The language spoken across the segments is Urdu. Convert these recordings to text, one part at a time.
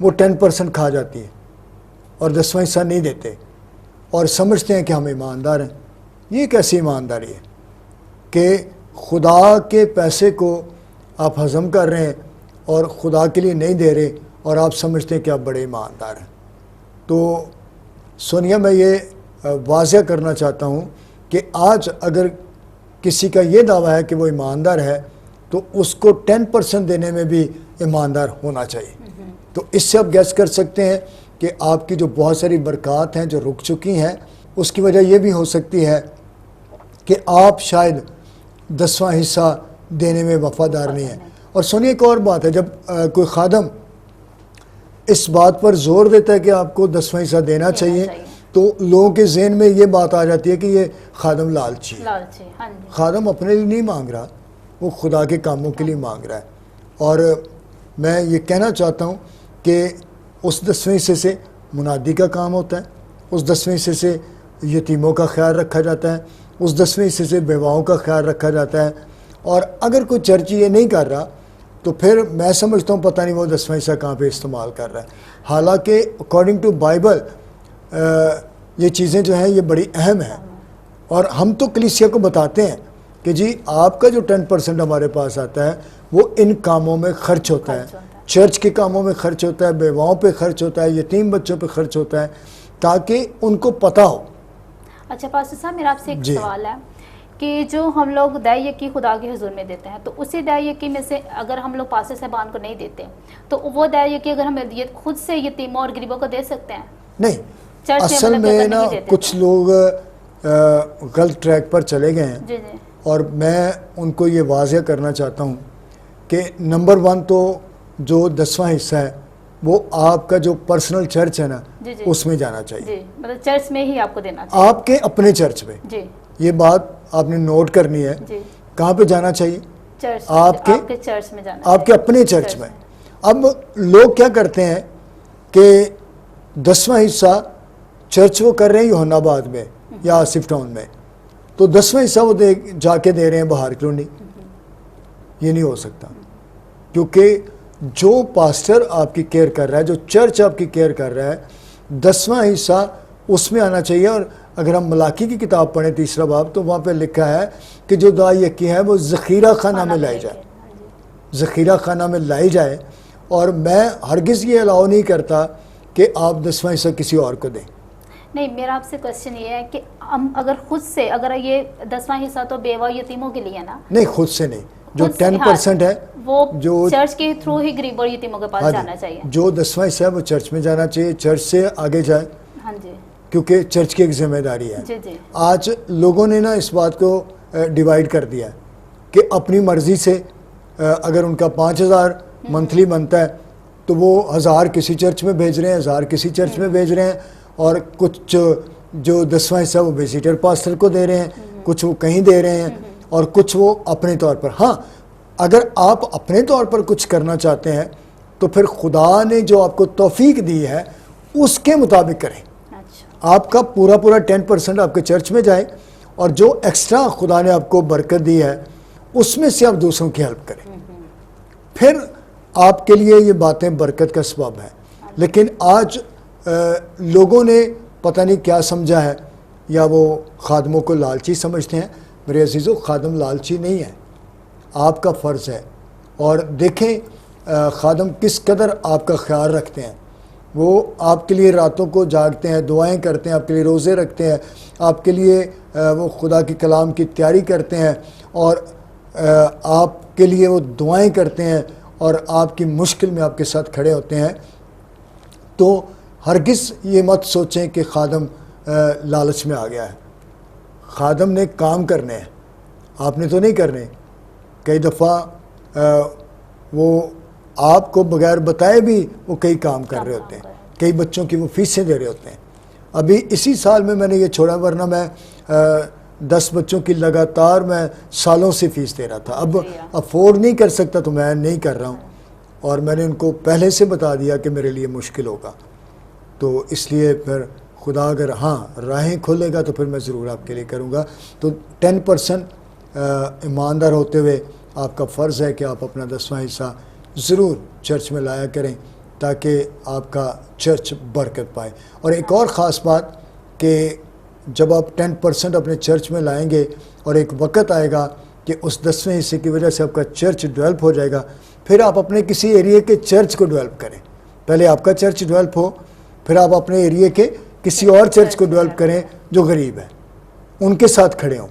وہ 10% کھا جاتی ہیں اور 10واں حصہ نہیں دیتے اور سمجھتے ہیں کہ ہم ایماندار ہیں. یہ کیسی ایمانداری ہے کہ خدا کے پیسے کو آپ ہضم کر رہے ہیں اور خدا کے لیے نہیں دے رہے اور آپ سمجھتے ہیں کہ آپ بڑے ایماندار ہیں. تو سونیا میں یہ واضح کرنا چاہتا ہوں کہ آج اگر کسی کا یہ دعویٰ ہے کہ وہ ایماندار ہے تو اس کو 10% دینے میں بھی ایماندار ہونا چاہیے. تو اس سے آپ گیس کر سکتے ہیں کہ آپ کی جو بہت ساری برکات ہیں جو رک چکی ہیں اس کی وجہ یہ بھی ہو سکتی ہے کہ آپ شاید 10واں حصہ دینے میں وفادار نہیں ہیں. اور سنیے ایک اور بات ہے، جب کوئی خادم اس بات پر زور دیتا ہے کہ آپ کو 10واں حصہ دینا چاہیے تو لوگوں کے ذہن میں یہ بات آ جاتی ہے کہ یہ خادم لالچی ہے. خادم اپنے لیے نہیں مانگ رہا، وہ خدا کے کاموں کے لیے مانگ رہا ہے. اور میں یہ کہنا چاہتا ہوں کہ اس 10ویں حصے سے منادی کا کام ہوتا ہے، اس 10ویں حصے سے یتیموں کا خیال رکھا جاتا ہے، اس 10ویں حصے سے بیواؤں کا خیال رکھا جاتا ہے. اور اگر کوئی چرچ یہ نہیں کر رہا تو پھر میں سمجھتا ہوں پتہ نہیں وہ 10واں حصہ کہاں پہ استعمال کر رہا ہے. حالانکہ اکارڈنگ ٹو بائبل یہ چیزیں جو ہیں یہ بڑی اہم ہیں اور ہم تو کلیسیا کو بتاتے ہیں کہ جی آپ کا جو 10% ہمارے پاس آتا ہے وہ ان کاموں میں خرچ ہوتا ہے، چرچ کے کاموں میں خرچ ہوتا ہے، بیواؤں پہ خرچ ہوتا ہے، یتیم بچوں پہ خرچ ہوتا ہے تاکہ ان کو پتہ ہو. اچھا پاسٹر صاحب میرا آپ سے ایک سوال ہے کہ جو ہم لوگ دائیں یکی خدا کے حضور میں دیتے ہیں تو اسی دائیں یکی میں سے اگر ہم لوگ پاسٹر صاحبان کو نہیں دیتے تو وہ دائیں یکی اگر ہم خود سے یتیموں اور غریبوں کو دے سکتے ہیں؟ نہیں، اصل میں نا کچھ لوگ غلط ٹریک پر چلے گئے ہیں اور میں ان کو یہ واضح کرنا چاہتا ہوں کہ نمبر 1 تو جو 10واں حصہ ہے وہ آپ کا جو پرسنل چرچ ہے نا اس میں جانا چاہیے. مطلب چرچ میں ہی آپ کو دینا چاہیے، آپ کے اپنے چرچ میں. یہ بات آپ نے نوٹ کرنی ہے. کہاں پہ جانا چاہیے؟ آپ کے چرچ میں جانا، آپ کے اپنے چرچ میں. اب لوگ کیا کرتے ہیں کہ 10واں حصہ چرچ وہ کر رہے ہیں یوحنا آباد میں یا آصف ٹاؤن میں تو 10واں حصہ وہ جا کے دے رہے ہیں بہار کلونی. یہ نہیں ہو سکتا کیونکہ جو پاسٹر آپ کی کیئر کر رہا ہے، جو چرچ آپ کی کیئر کر رہا ہے، 10واں حصہ اس میں آنا چاہیے. اور اگر ہم ملاکی کی کتاب پڑھیں 3 باب تو وہاں پہ لکھا ہے کہ جو دعا یکی ہے وہ ذخیرہ خانہ میں لائی جائے، ذخیرہ خانہ میں لائی جائے. اور میں ہرگز یہ الاؤ نہیں کرتا کہ آپ 10واں حصہ کسی اور کو دیں. نہیں، میرا آپ سے کوشچن یہ ہے کہ ہم اگر خود سے، اگر یہ 10واں حصہ تو بیوہ یتیموں کے لیے نا، نہیں خود سے نہیں، جو 10% ہے وہ جو چرچ کے تھرو ہی غریب اور یتیموں کے پاس جانا چاہیے. جو 10واں حصہ ہے وہ چرچ میں جانا چاہیے، چرچ سے آگے جائے. ہاں جی، کیونکہ چرچ کی ایک ذمہ داری ہے. جی جی. آج لوگوں نے نا اس بات کو ڈیوائیڈ کر دیا کہ اپنی مرضی سے اگر ان کا 5000 منتھلی بنتا ہے تو وہ 1000 کسی چرچ میں بھیج رہے ہیں، 1000 کسی چرچ میں بھیج رہے ہیں. اور کچھ جو 10واں حصہ وہ وزیٹر پاسٹر کو دے رہے ہیں، کچھ وہ کہیں دے رہے ہیں اور کچھ وہ اپنے طور پر. ہاں، اگر آپ اپنے طور پر کچھ کرنا چاہتے ہیں تو پھر خدا نے جو آپ کو توفیق دی ہے اس کے مطابق کریں. آپ کا پورا 10% آپ کے چرچ میں جائے اور جو ایکسٹرا خدا نے آپ کو برکت دی ہے اس میں سے آپ دوسروں کی ہیلپ کریں. پھر آپ کے لیے یہ باتیں برکت کا سبب ہے. لیکن آج لوگوں نے پتہ نہیں کیا سمجھا ہے، یا وہ خادموں کو لالچی سمجھتے ہیں. میرے عزیزو، خادم لالچی نہیں ہے، آپ کا فرض ہے. اور دیکھیں خادم کس قدر آپ کا خیال رکھتے ہیں. وہ آپ کے لیے راتوں کو جاگتے ہیں، دعائیں کرتے ہیں، آپ کے لیے روزے رکھتے ہیں، آپ کے لیے وہ خدا کی کلام کی تیاری کرتے ہیں اور آپ کے لیے وہ دعائیں کرتے ہیں اور آپ کی مشکل میں آپ کے ساتھ کھڑے ہوتے ہیں. تو ہرگز یہ مت سوچیں کہ خادم لالچ میں آ گیا ہے. خادم نے کام کرنے ہیں، آپ نے تو نہیں کرنے. کئی دفعہ وہ آپ کو بغیر بتائے بھی وہ کئی کام کر رہے ہوتے ہیں، کئی بچوں کی وہ فیسیں دے رہے ہوتے ہیں. ابھی اسی سال میں نے یہ چھوڑا، ورنہ میں 10 بچوں کی لگاتار میں سالوں سے فیس دے رہا تھا. اب افورڈ نہیں کر سکتا تو میں نہیں کر رہا ہوں. اور میں نے ان کو پہلے سے بتا دیا کہ میرے لیے مشکل ہوگا. تو اس لیے پھر خدا اگر راہیں کھولے گا تو پھر میں ضرور آپ کے لیے کروں گا. تو 10% ایماندار ہوتے ہوئے آپ کا فرض ہے کہ آپ اپنا 10واں حصہ ضرور چرچ میں لایا کریں تاکہ آپ کا چرچ برکت پائے. اور ایک اور خاص بات کہ جب آپ 10% اپنے چرچ میں لائیں گے اور ایک وقت آئے گا کہ اس 10ویں حصے کی وجہ سے آپ کا چرچ ڈیولپ ہو جائے گا, پھر آپ اپنے کسی ایریے کے چرچ کو ڈیولپ کریں. پہلے آپ کا چرچ ڈیولپ ہو, پھر آپ اپنے ایریے کے کسی اور چرچ کو ڈیولپ کریں جو غریب ہیں, ان کے ساتھ کھڑے ہوں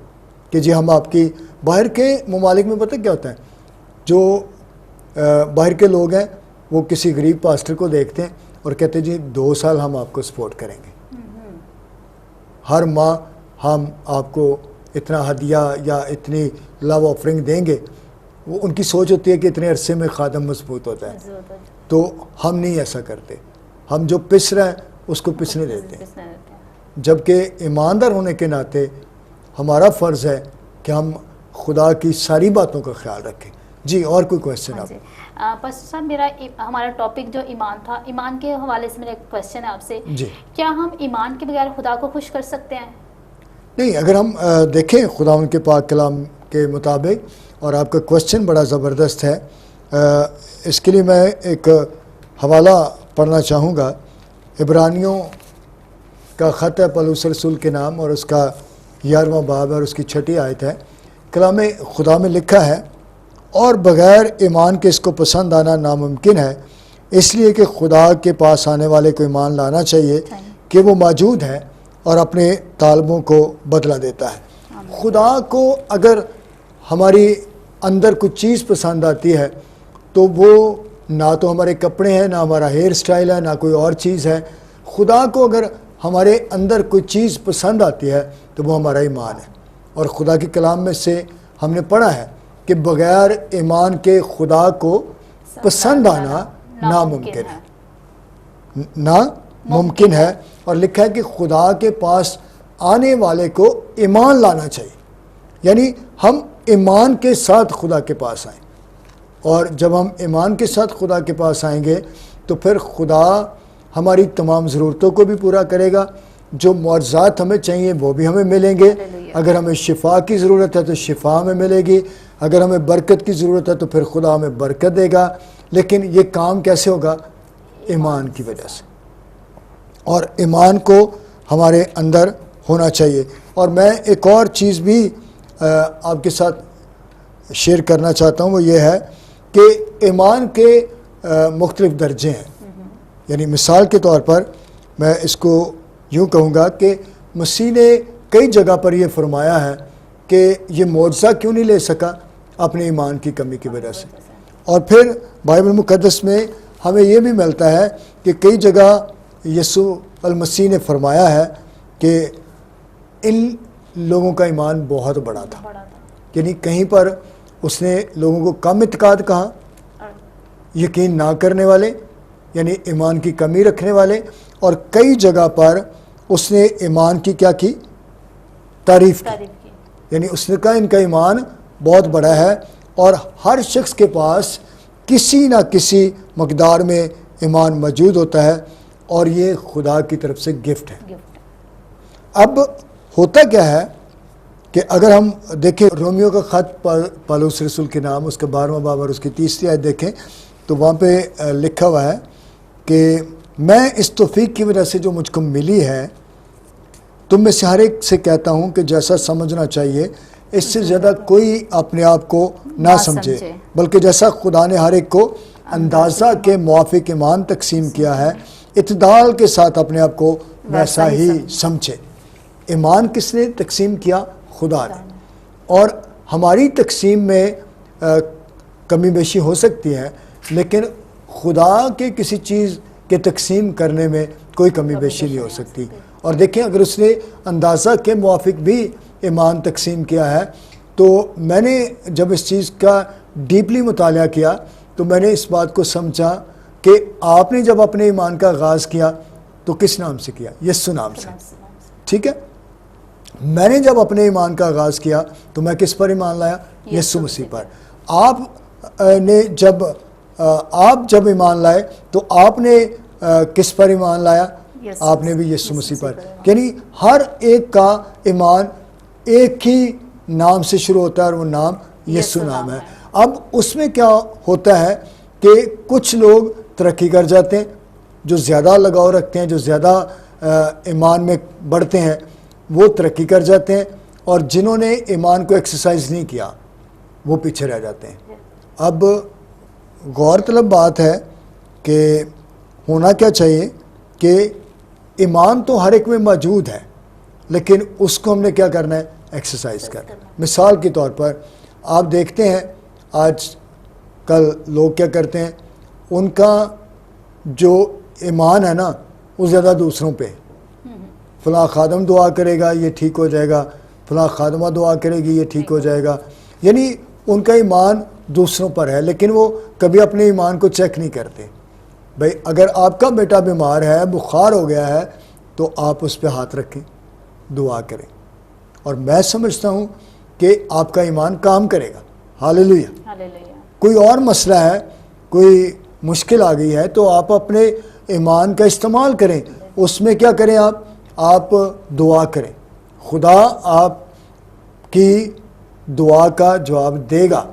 کہ جی ہم آپ کی. باہر کے ممالک میں پتہ کیا ہوتا ہے, جو باہر کے لوگ ہیں وہ کسی غریب پاسٹر کو دیکھتے ہیں اور کہتے ہیں جی 2 سال ہم آپ کو سپورٹ کریں گے, ہر ماہ ہم آپ کو اتنا ہدیہ یا اتنی لو آفرنگ دیں گے. وہ ان کی سوچ ہوتی ہے کہ اتنے عرصے میں خادم مضبوط ہوتا ہے. تو ہم نہیں ایسا کرتے, ہم جو پس رہا ہے اس کو پسنے دیتے ہیں. جبکہ ایماندار ہونے کے ناطے ہمارا فرض ہے کہ ہم خدا کی ساری باتوں کا خیال رکھیں. جی اور کوئی کویسچن آپ؟ پاسٹر صاحب ہمارا ٹاپک جو ایمان تھا, ایمان کے حوالے سے میرا ایک کویسچن ہے آپ سے. جی کیا ہم ایمان کے بغیر خدا کو خوش کر سکتے ہیں؟ نہیں, اگر ہم دیکھیں خدا ان کے پاک کلام کے مطابق, اور آپ کا کویسچن بڑا زبردست ہے, اس کے لیے میں ایک حوالہ پڑھنا چاہوں گا. عبرانیوں کا خط ہے پولس رسول کے نام, اور اس کا 11واں باب ہے اور اس کی 6 آیت ہے. کلام خدا میں لکھا ہے, اور بغیر ایمان کے اس کو پسند آنا ناممکن ہے, اس لیے کہ خدا کے پاس آنے والے کو ایمان لانا چاہیے کہ وہ موجود ہے اور اپنے طالبوں کو بدلہ دیتا ہے. خدا کو اگر ہماری اندر کچھ چیز پسند آتی ہے تو وہ نہ تو ہمارے کپڑے ہیں, نہ ہمارا ہیئر سٹائل ہے, نہ کوئی اور چیز ہے. خدا کو اگر ہمارے اندر کوئی چیز پسند آتی ہے تو وہ ہمارا ایمان ہے. اور خدا کے کلام میں سے ہم نے پڑھا ہے کہ بغیر ایمان کے خدا کو پسند آنا ناممکن ہے, ناممکن ہے. اور لکھا ہے کہ خدا کے پاس آنے والے کو ایمان لانا چاہیے, یعنی ہم ایمان کے ساتھ خدا کے پاس آئیں. اور جب ہم ایمان کے ساتھ خدا کے پاس آئیں گے تو پھر خدا ہماری تمام ضرورتوں کو بھی پورا کرے گا. جو معجزات ہمیں چاہیے وہ بھی ہمیں ملیں گے. اگر ہمیں شفا کی ضرورت ہے تو شفا ہمیں ملے گی, اگر ہمیں برکت کی ضرورت ہے تو پھر خدا ہمیں برکت دے گا. لیکن یہ کام کیسے ہوگا؟ ایمان کی وجہ سے. اور ایمان کو ہمارے اندر ہونا چاہیے. اور میں ایک اور چیز بھی آپ کے ساتھ شیئر کرنا چاہتا ہوں, وہ یہ ہے کہ ایمان کے مختلف درجے ہیں. یعنی مثال کے طور پر میں اس کو یوں کہوں گا کہ مسیح نے کئی جگہ پر یہ فرمایا ہے کہ یہ معجزہ کیوں نہیں لے سکا؟ اپنے ایمان کی کمی کی وجہ سے. اور پھر بائبل مقدس میں ہمیں یہ بھی ملتا ہے کہ کئی جگہ یسوع المسیح نے فرمایا ہے کہ ان لوگوں کا ایمان بہت بڑا تھا. یعنی کہیں پر اس نے لوگوں کو کم اعتقاد کہا, یقین نہ کرنے والے, یعنی ایمان کی کمی رکھنے والے. اور کئی جگہ پر اس نے ایمان کی کیا کی؟ تعریف کی. یعنی اس نے کہا ان کا ایمان بہت بڑا ہے, اور ہر شخص کے پاس کسی نہ کسی مقدار میں ایمان موجود ہوتا ہے, اور یہ خدا کی طرف سے گفٹ ہے. اب ہوتا کیا ہے کہ اگر ہم دیکھیں رومیو کا خط پولس رسول کے نام, اس کا 12واں باب اور اس کی 30 آیت دیکھیں تو وہاں پہ لکھا ہوا ہے کہ میں اس توفیق کی وجہ سے جو مجھ کو ملی ہے تم میں سے ہر ایک سے کہتا ہوں کہ جیسا سمجھنا چاہیے اس سے زیادہ کوئی اپنے آپ کو نہ سمجھے, بلکہ جیسا خدا نے ہر ایک کو اندازہ کے موافق ایمان تقسیم کیا ہے اعتدال کے ساتھ اپنے آپ کو ویسا ہی سمجھے. ایمان کس نے تقسیم کیا؟ خدا نے. اور ہماری تقسیم میں کمی بیشی ہو سکتی ہے, لیکن خدا کے کسی چیز کے تقسیم کرنے میں کوئی کمی بیشی نہیں ہو سکتی. اور دیکھیں اگر اس نے اندازہ کے موافق بھی ایمان تقسیم کیا ہے, تو میں نے جب اس چیز کا ڈیپلی مطالعہ کیا تو میں نے اس بات کو سمجھا کہ آپ نے جب اپنے ایمان کا آغاز کیا تو کس نام سے کیا؟ یسوع نام سے. ٹھیک ہے, میں نے جب اپنے ایمان کا آغاز کیا تو میں کس پر ایمان لایا؟ یسوع مسیح پر. آپ جب ایمان لائے تو آپ نے کس پر ایمان لایا؟ آپ نے بھی یسوع مسیح پر. یعنی ہر ایک کا ایمان ایک ہی نام سے شروع ہوتا ہے اور وہ نام یسوع نام ہے. اب اس میں کیا ہوتا ہے کہ کچھ لوگ ترقی کر جاتے ہیں، جو زیادہ لگاؤ رکھتے ہیں، جو زیادہ ایمان میں بڑھتے ہیں وہ ترقی کر جاتے ہیں، اور جنہوں نے ایمان کو ایکسرسائز نہیں کیا وہ پیچھے رہ جاتے ہیں۔ اب غور طلب بات ہے کہ ہونا کیا چاہیے کہ ایمان تو ہر ایک میں موجود ہے، لیکن اس کو ہم نے کیا کرنا ہے؟ ایکسرسائز کرنا ہے۔ مثال کے طور پر آپ دیکھتے ہیں آج کل لوگ کیا کرتے ہیں، ان کا جو ایمان ہے نا وہ زیادہ دوسروں پہ، فلاں خادم دعا کرے گا یہ ٹھیک ہو جائے گا، فلاں خادمہ دعا کرے گی یہ ٹھیک ہو جائے گا، یعنی ان کا ایمان دوسروں پر ہے، لیکن وہ کبھی اپنے ایمان کو چیک نہیں کرتے۔ بھئی اگر آپ کا بیٹا بیمار ہے، بخار ہو گیا ہے، تو آپ اس پہ ہاتھ رکھیں، دعا کریں، اور میں سمجھتا ہوں کہ آپ کا ایمان کام کرے گا۔ ہاللیلویہ۔ کوئی اور مسئلہ ہے، کوئی مشکل آ گئی ہے، تو آپ اپنے ایمان کا استعمال کریں، اس میں کیا کریں؟ آپ دعا کریں، خدا آپ کی دعا کا جواب دے گا،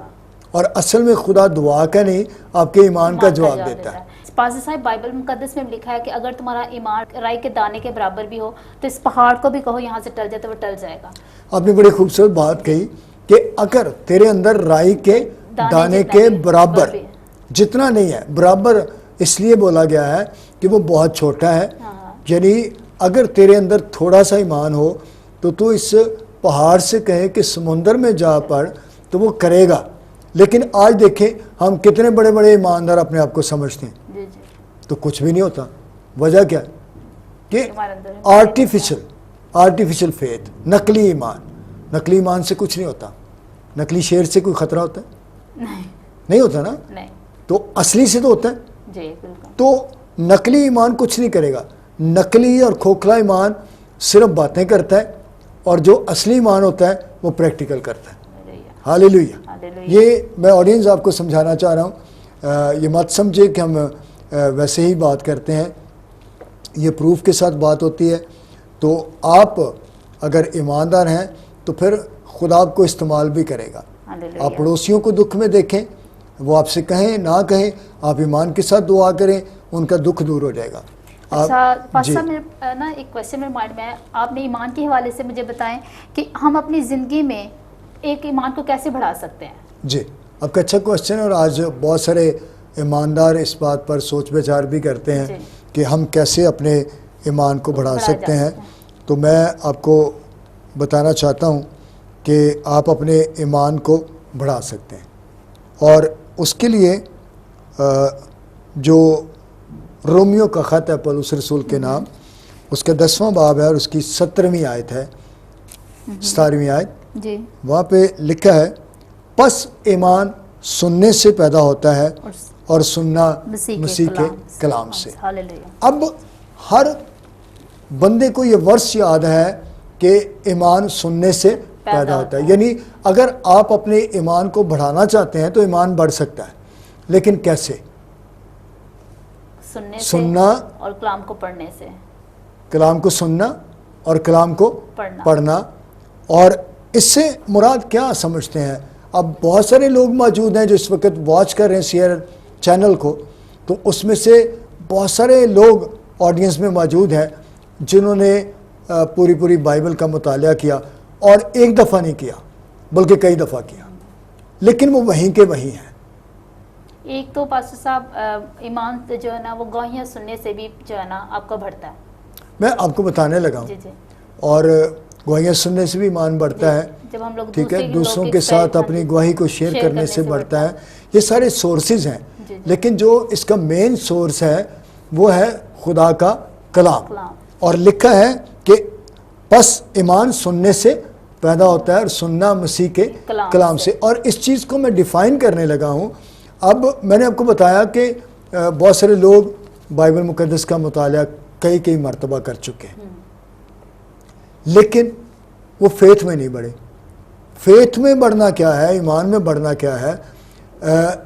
اور اصل میں خدا دعا کا نہیں، آپ کے ایمان کا جواب دیتا ہے۔ پاسٹر صاحب بائبل مقدس میں لکھا ہے کہ اگر تمہارا ایمان رائی کے دانے کے برابر بھی ہو تو اس پہاڑ کو بھی کہو یہاں سے ٹل جائے تو وہ ٹل جائے گا۔ آپ نے بڑی خوبصورت بات کہی کہ اگر تیرے اندر رائی کے دانے کے برابر جتنا نہیں ہے، برابر اس لیے بولا گیا ہے کہ وہ بہت چھوٹا ہے، یعنی اگر تیرے اندر تھوڑا سا ایمان ہو تو اس پہاڑ سے کہیں کہ سمندر میں جا پڑ تو وہ کرے گا۔ لیکن آج دیکھیں ہم کتنے بڑے بڑے ایماندار اپنے آپ کو سمجھتے ہیں، تو کچھ بھی نہیں ہوتا۔ وجہ کیا؟ کہ آرٹیفیشل فیتھ، نقلی ایمان۔ نقلی ایمان سے کچھ نہیں ہوتا۔ نقلی شیر سے کوئی خطرہ ہوتا ہے؟ نہیں ہوتا نا، تو اصلی سے تو ہوتا ہے۔ تو نقلی ایمان کچھ نہیں کرے گا۔ نقلی اور کھوکھلا ایمان صرف باتیں کرتا ہے، اور جو اصلی ایمان ہوتا ہے وہ پریکٹیکل کرتا ہے۔ ہاللیلویہ۔ یہ میں آڈینس آپ کو سمجھانا چاہ رہا ہوں، یہ مت سمجھے کہ ہم ویسے ہی بات کرتے ہیں، یہ پروف کے ساتھ بات ہوتی ہے۔ تو آپ اگر ایماندار ہیں تو پھر خدا آپ کو استعمال بھی کرے گا۔ آپ پڑوسیوں کو دکھ میں دیکھیں، وہ آپ سے کہیں نہ کہیں، آپ ایمان کے ساتھ دعا کریں، ان کا دکھ دور ہو جائے گا۔ اچھا پاسٹر میں نا ایک کویسچن میرے مائنڈ میں ہے، آپ نے ایمان کے حوالے سے مجھے بتائیں کہ ہم اپنی زندگی میں ایک ایمان کو کیسے بڑھا سکتے ہیں؟ جی آپ کا اچھا کویسچن ہے، اور آج بہت سارے ایماندار اس بات پر سوچ بچار بھی کرتے ہیں کہ ہم کیسے اپنے ایمان کو بڑھا سکتے ہیں۔ تو میں آپ کو بتانا چاہتا ہوں کہ آپ اپنے ایمان کو بڑھا سکتے ہیں، اور اس کے لیے جو رومیو کا خط ہے پولس رسول کے نام، اس کا 10واں باب ہے اور اس کی 17ویں آیت ہے، 17ویں آیت، وہاں پہ لکھا ہے پس ایمان سننے سے پیدا ہوتا ہے اور سننا مسیح کے کلام سے۔ اب ہر بندے کو یہ ورس یاد ہے کہ ایمان سننے سے پیدا ہوتا ہے، یعنی اگر آپ اپنے ایمان کو بڑھانا چاہتے ہیں تو ایمان بڑھ سکتا ہے، لیکن کیسے؟ سننا اور کلام کو پڑھنے سے، کلام کو سننا اور کلام کو پڑھنا۔ اور اس سے مراد کیا سمجھتے ہیں؟ اب بہت سارے لوگ موجود ہیں جو اس وقت واچ کر رہے ہیں سیئر چینل کو، تو اس میں سے بہت سارے لوگ آڈینس میں موجود ہیں جنہوں نے پوری بائبل کا مطالعہ کیا، اور ایک دفعہ نہیں کیا بلکہ کئی دفعہ کیا، لیکن وہ وہیں کے وہیں ہیں۔ ایک تو پاسٹر صاحب ایمان جو ہے نا وہ گواہیاں سننے سے بھی جو ہے نا آپ کا بڑھتا ہے، میں آپ کو بتانے لگا ہوں، اور گواہیاں سننے سے بھی ایمان بڑھتا ہے، جب ہم لوگ ٹھیک ہے، دوسروں کے ساتھ اپنی گواہی کو شیئر کرنے سے بڑھتا ہے۔ یہ سارے سورسز ہیں، لیکن جو اس کا مین سورس ہے وہ ہے خدا کا کلام، اور لکھا ہے کہ پس ایمان سننے سے پیدا ہوتا ہے اور سننا مسیح کے کلام سے۔ اور اس چیز کو میں ڈیفائن کرنے لگا ہوں۔ اب میں نے آپ کو بتایا کہ بہت سارے لوگ بائبل مقدس کا مطالعہ کئی مرتبہ کر چکے ہیں، لیکن وہ فیتھ میں نہیں بڑھے۔ فیتھ میں بڑھنا کیا ہے، ایمان میں بڑھنا کیا ہے؟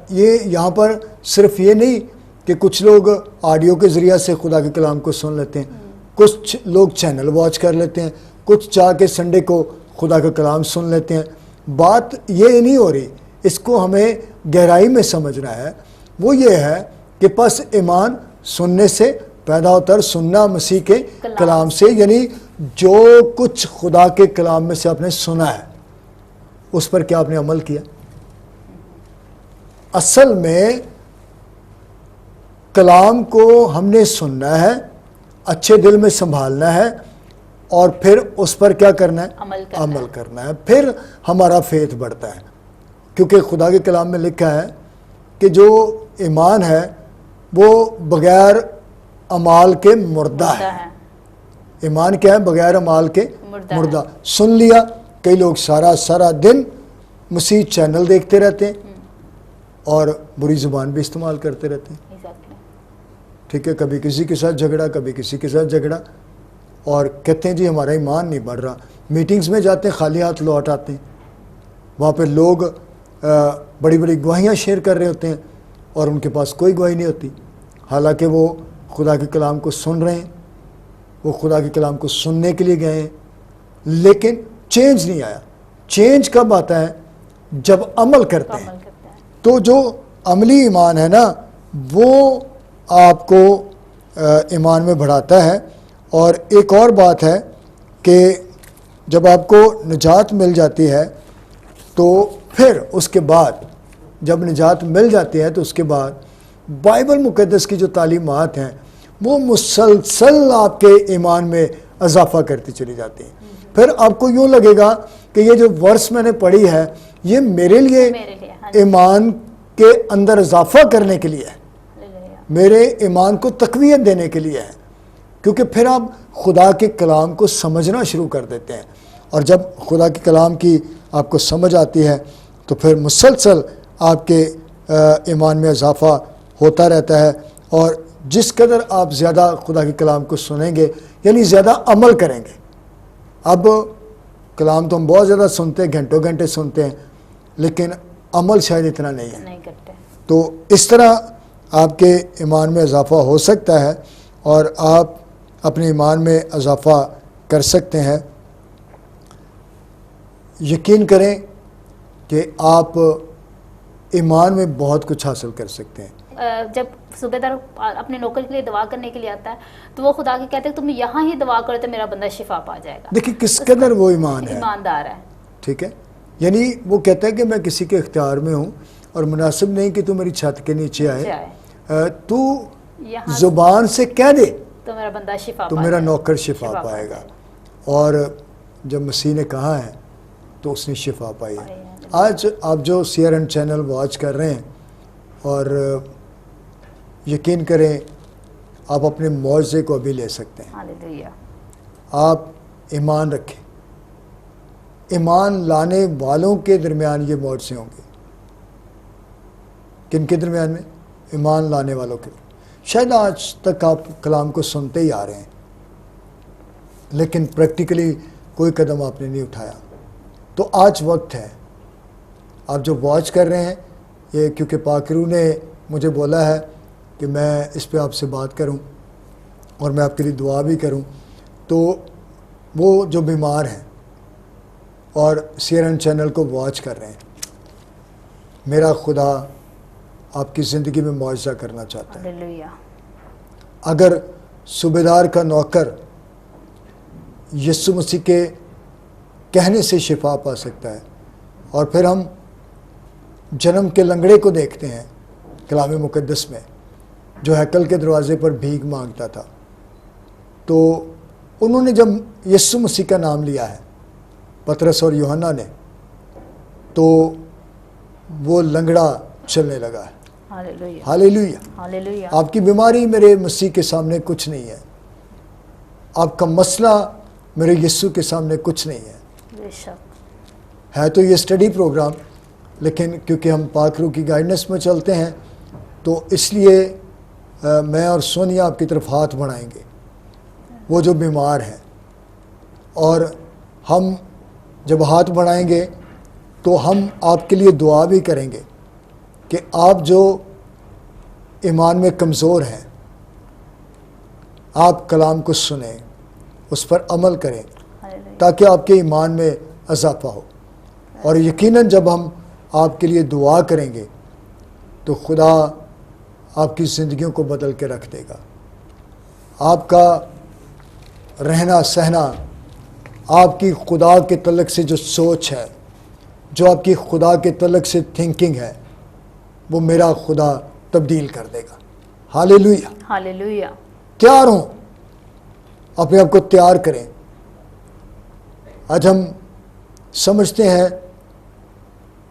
یہ یہاں پر صرف یہ نہیں کہ کچھ لوگ آڈیو کے ذریعہ سے خدا کے کلام کو سن لیتے ہیں، کچھ لوگ چینل واچ کر لیتے ہیں، کچھ چاہ کے سنڈے کو خدا کا کلام سن لیتے ہیں۔ بات یہ نہیں ہو رہی، اس کو ہمیں گہرائی میں سمجھنا ہے۔ وہ یہ ہے کہ پس ایمان سننے سے پیدا ہوتا ہے، سننا مسیح کے کلام سے، یعنی جو کچھ خدا کے کلام میں سے آپ نے سنا ہے اس پر کیا آپ نے عمل کیا۔ اصل میں کلام کو ہم نے سننا ہے، اچھے دل میں سنبھالنا ہے، اور پھر اس پر کیا کرنا ہے، عمل کرنا ہے، پھر ہمارا فیتھ بڑھتا ہے۔ کیونکہ خدا کے کلام میں لکھا ہے کہ جو ایمان ہے وہ بغیر اعمال کے مردہ ہے۔ ایمان کیا ہے؟ بغیر اعمال کے مردہ۔ سن لیا، کئی لوگ سارا دن مسیح چینل دیکھتے رہتے ہیں اور بری زبان بھی استعمال کرتے رہتے ہیں، ٹھیک ہے، کبھی کسی کے ساتھ جھگڑا، کبھی کسی کے ساتھ جھگڑا، اور کہتے ہیں جی ہمارا ایمان نہیں بڑھ رہا۔ میٹنگز میں جاتے ہیں، خالی ہاتھ لوٹ آتے ہیں، وہاں پہ لوگ بڑی بڑی گواہیاں شیئر کر رہے ہوتے ہیں اور ان کے پاس کوئی گواہی نہیں ہوتی، حالانکہ وہ خدا کے کلام کو سن رہے ہیں، وہ خدا کے کلام کو سننے کے لیے گئے ہیں، لیکن چینج نہیں آیا۔ چینج کب آتا ہے؟ جب عمل کرتے ہیں۔ تو جو عملی ایمان ہے نا وہ آپ کو ایمان میں بڑھاتا ہے۔ اور ایک اور بات ہے کہ جب آپ کو نجات مل جاتی ہے تو پھر اس کے بعد جب نجات مل جاتی ہے تو اس کے بعد بائبل مقدس کی جو تعلیمات ہیں وہ مسلسل آپ کے ایمان میں اضافہ کرتی چلی جاتی ہیں۔ پھر آپ کو یوں لگے گا کہ یہ جو ورس میں نے پڑھی ہے یہ میرے لیے ایمان کے اندر اضافہ کرنے کے لیے ہے، میرے ایمان کو تقویت دینے کے لیے ہے، کیونکہ پھر آپ خدا کے کلام کو سمجھنا شروع کر دیتے ہیں، اور جب خدا کے کلام کی آپ کو سمجھ آتی ہے تو پھر مسلسل آپ کے ایمان میں اضافہ ہوتا رہتا ہے، اور جس قدر آپ زیادہ خدا کے کلام کو سنیں گے یعنی زیادہ عمل کریں گے۔ اب کلام تو ہم بہت زیادہ سنتے ہیں، گھنٹوں گھنٹے سنتے ہیں، لیکن عمل شاید اتنا نہیں ہے، تو اس طرح آپ کے ایمان میں اضافہ ہو سکتا ہے اور آپ اپنے ایمان میں اضافہ کر سکتے ہیں۔ یقین کریں کہ آپ ایمان میں بہت کچھ حاصل کر سکتے ہیں۔ جب صوبے دار اپنے نوکر کے لیے دعا کرنے کے لیے آتا ہے تو وہ خدا کے کہتے ہیں تم یہاں ہی دعا کرو تو میرا بندہ شفا پا جائے گا۔ دیکھیں کس قدر وہ ایماندار ہے، ٹھیک ہے، یعنی وہ کہتا ہے کہ میں کسی کے اختیار میں ہوں اور مناسب نہیں کہ تو میری چھت کے نیچے آئے، تو زبان سے کہہ دے تو میرا بندہ شفا، تو میرا نوکر شفا پائے گا۔ اور جب مسیح نے کہا ہے تو اس نے شفا پائی ہے۔ آج آپ جو CRN چینل واچ کر رہے ہیں، اور یقین کریں آپ اپنے معجزے کو ابھی لے سکتے ہیں۔ ہاللیلویہ۔ آپ ایمان رکھیں، ایمان لانے والوں کے درمیان یہ معجزے ہوں گے۔ کن کے درمیان میں؟ ایمان لانے والوں کے۔ شاید آج تک آپ کلام کو سنتے ہی آ رہے ہیں لیکن پریکٹیکلی کوئی قدم آپ نے نہیں اٹھایا، تو آج وقت ہے۔ آپ جو واچ کر رہے ہیں، یہ کیونکہ پاک روح نے مجھے بولا ہے کہ میں اس پہ آپ سے بات کروں اور میں آپ کے لیے دعا بھی کروں، تو وہ جو بیمار ہیں اور CRN چینل کو واچ کر رہے ہیں، میرا خدا آپ کی زندگی میں معجزہ کرنا چاہتا ہے۔ ہاللیلویہ۔ اگر صوبیدار کا نوکر یسوع مسیح کے کہنے سے شفا پا سکتا ہے، اور پھر ہم جنم کے لنگڑے کو دیکھتے ہیں کلام مقدس میں جو ہیکل کے دروازے پر بھیک مانگتا تھا، تو انہوں نے جب یسوع مسیح کا نام لیا ہے، پطرس اور یوحنا نے، تو وہ لنگڑا چلنے لگا ہے۔ ہاللیلویہ، ہاللیلویہ۔ ہاللیلویہ۔ آپ کی بیماری میرے مسیح کے سامنے کچھ نہیں ہے، آپ کا مسئلہ میرے یسوع کے سامنے کچھ نہیں ہے۔ بے شک ہے تو یہ اسٹڈی پروگرام، لیکن کیونکہ ہم پاک روح کی گائیڈنس میں چلتے ہیں تو اس لیے میں اور سونیا آپ کی طرف ہاتھ بڑھائیں گے، وہ جو بیمار ہیں، اور ہم جب ہاتھ بڑھائیں گے تو ہم آپ کے لیے دعا بھی کریں گے کہ آپ جو ایمان میں کمزور ہیں آپ کلام کو سنیں، اس پر عمل کریں تاکہ آپ کے ایمان میں اضافہ ہو۔ اور یقیناً جب ہم آپ کے لیے دعا کریں گے تو خدا آپ کی زندگیوں کو بدل کے رکھ دے گا. آپ کا رہنا سہنا، آپ کی خدا کے تعلق سے جو سوچ ہے، جو آپ کی خدا کے تعلق سے تھنکنگ ہے، وہ میرا خدا تبدیل کر دے گا. ہاللیلویہ. ہاللیلویہ. تیار ہوں، اپنے آپ کو تیار کریں. آج ہم سمجھتے ہیں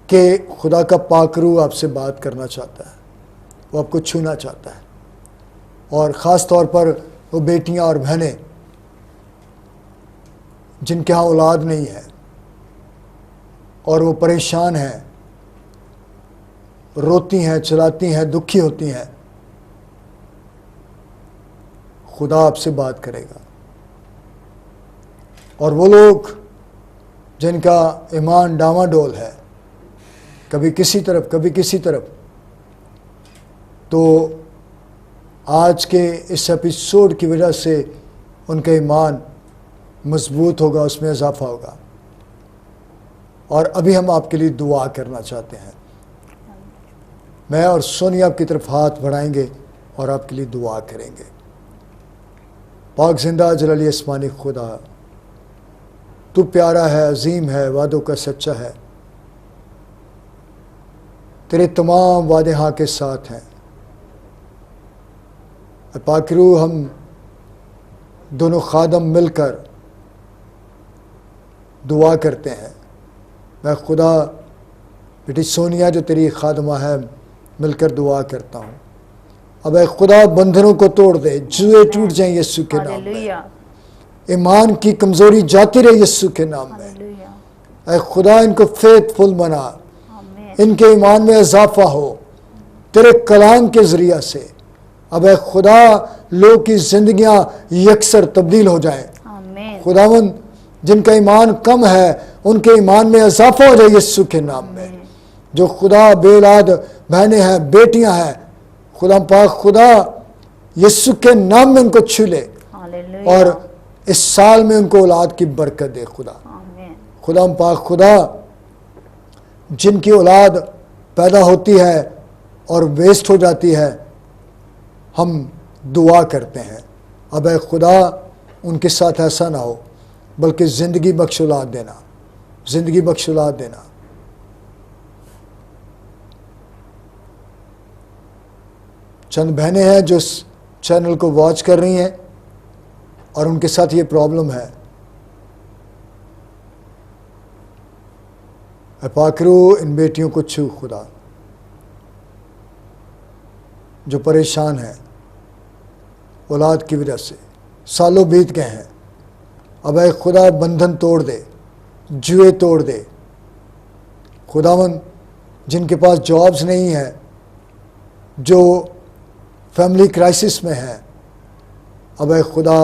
کہ خدا کا پاک روح آپ سے بات کرنا چاہتا ہے، وہ آپ کو چھونا چاہتا ہے. اور خاص طور پر وہ بیٹیاں اور بہنیں جن کے ہاں اولاد نہیں ہے اور وہ پریشان ہیں، روتی ہیں، چلاتی ہیں، دکھی ہوتی ہیں، خدا آپ سے بات کرے گا. اور وہ لوگ جن کا ایمان ڈاواڈول ہے، کبھی کسی طرف کبھی کسی طرف، تو آج کے اس ایپیسوڈ کی وجہ سے ان کا ایمان مضبوط ہوگا، اس میں اضافہ ہوگا. اور ابھی ہم آپ کے لیے دعا کرنا چاہتے ہیں. میں اور سونیا آپ کی طرف ہاتھ بڑھائیں گے اور آپ کے لیے دعا کریں گے. پاک زندہ جلالی آسمانی خدا، تو پیارا ہے، عظیم ہے، وعدوں کا سچا ہے. تیرے تمام وعدے ہاں کے ساتھ ہیں. پاک روح، ہم دونوں خادم مل کر دعا کرتے ہیں. میں خدا بیٹی سونیا جو تیری خادمہ ہے مل کر دعا کرتا ہوں. اب اے خدا بندھنوں کو توڑ دے، جوئے ٹوٹ جائیں یسوع کے نام میں. ہاللیلویہ. ایمان کی کمزوری جاتی رہے یسوع کے نام میں. ہاللیلویہ. اے خدا ان کو فیتھ فل بنا، آمین. ان کے ایمان میں اضافہ ہو تیرے کلام کے ذریعہ سے. اب اے خدا لوگ کی زندگیاں یکسر تبدیل ہو جائیں. آمین. خداوند جن کا ایمان کم ہے ان کے ایمان میں اضافہ ہو جائے یسوع کے نام میں. جو خدا بے اولاد بہنیں ہیں، بیٹیاں ہیں، خدا پاک خدا یسوع کے نام میں ان کو چھو لے ہاللیلویہ. اور اس سال میں ان کو اولاد کی برکت دے. خدا آمین. خدا پاک خدا جن کی اولاد پیدا ہوتی ہے اور ویسٹ ہو جاتی ہے، ہم دعا کرتے ہیں اب اے خدا ان کے ساتھ ایسا نہ ہو، بلکہ زندگی بخش اولاد دینا، زندگی بخش اولاد دینا. چند بہنیں ہیں جو اس چینل کو واچ کر رہی ہیں اور ان کے ساتھ یہ پرابلم ہے. اے پاک روح ان بیٹیوں کو چھو خدا، جو پریشان ہیں اولاد کی وجہ سے، سالوں بیت گئے ہیں. اب اے خدا بندھن توڑ دے، جوئے توڑ دے. خداوند جن کے پاس جابز نہیں ہیں، جو فیملی کرائسس میں ہیں، اب اے خدا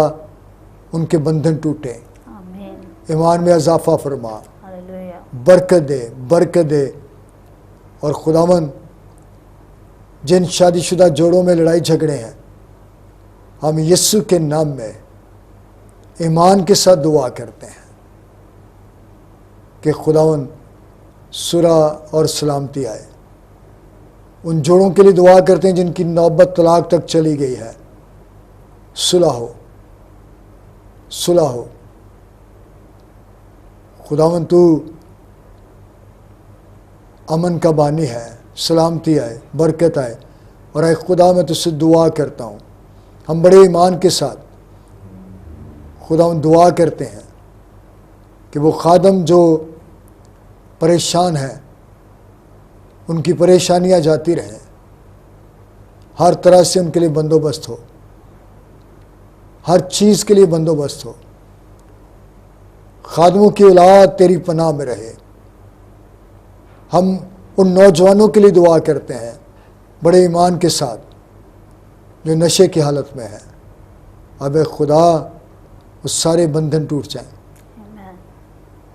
ان کے بندھن ٹوٹے. آمین. ایمان میں اضافہ فرما، ہاللیلویہ. برکت دے، برکت دے. اور خداوند جن شادی شدہ جوڑوں میں لڑائی جھگڑے ہیں، ہم یسوع کے نام میں ایمان کے ساتھ دعا کرتے ہیں کہ خداوند صلح اور سلامتی آئے. ان جوڑوں کے لیے دعا کرتے ہیں جن کی نوبت طلاق تک چلی گئی ہے. صلح ہو، صلح ہو. خداوند تو امن کا بانی ہے، سلامتی آئے، برکت آئے. اور اے خدا میں تجھ سے دعا کرتا ہوں، ہم بڑے ایمان کے ساتھ خداوند دعا کرتے ہیں کہ وہ خادم جو پریشان ہیں ان کی پریشانیاں جاتی رہیں، ہر طرح سے ان کے لیے بندوبست ہو، ہر چیز کے لیے بندوبست ہو. خادموں کی اولاد تیری پناہ میں رہے. ہم ان نوجوانوں کے لیے دعا کرتے ہیں بڑے ایمان کے ساتھ جو نشے کی حالت میں ہیں. اب اے خدا وہ سارے بندھن ٹوٹ جائیں، آمین.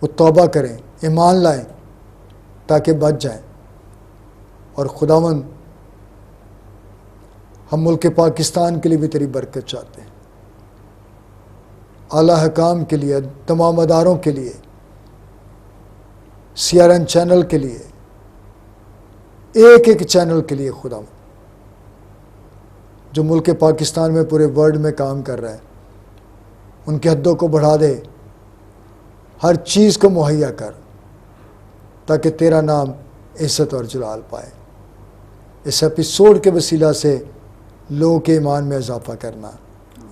وہ توبہ کریں، ایمان لائیں تاکہ بچ جائیں. اور خداوند ہم ملک پاکستان کے لیے بھی تیری برکت چاہتے ہیں. اعلیٰ حکام کے لیے، تمام اداروں کے لیے، CRN چینل کے لیے، ایک ایک چینل کے لیے خداوند جو ملک پاکستان میں پورے ورلڈ میں کام کر رہے ہیں، ان کی حدوں کو بڑھا دے، ہر چیز کو مہیا کر تاکہ تیرا نام عزت اور جلال پائے۔ اس ایپیسوڈ کے وسیلہ سے لوگوں کے ایمان میں اضافہ کرنا،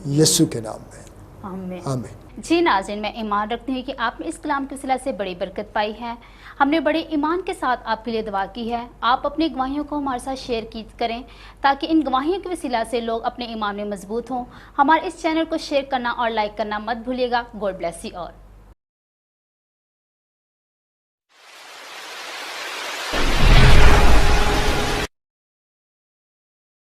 یسوع کے نام میں آمین۔ جی ناظرین، میں ایمان رکھتی ہوں کہ آپ نے اس کلام کے وسیلہ سے بڑی برکت پائی ہے۔ ہم نے بڑے ایمان کے ساتھ آپ کے لیے دعا کی ہے۔ آپ اپنی گواہیوں کو ہمارے ساتھ شیئر کریں تاکہ ان گواہیوں کے وسیلہ سے لوگ اپنے ایمان میں مضبوط ہوں۔ ہمارے اس چینل کو شیئر کرنا اور لائک کرنا مت بھولیے گا۔ God bless you all.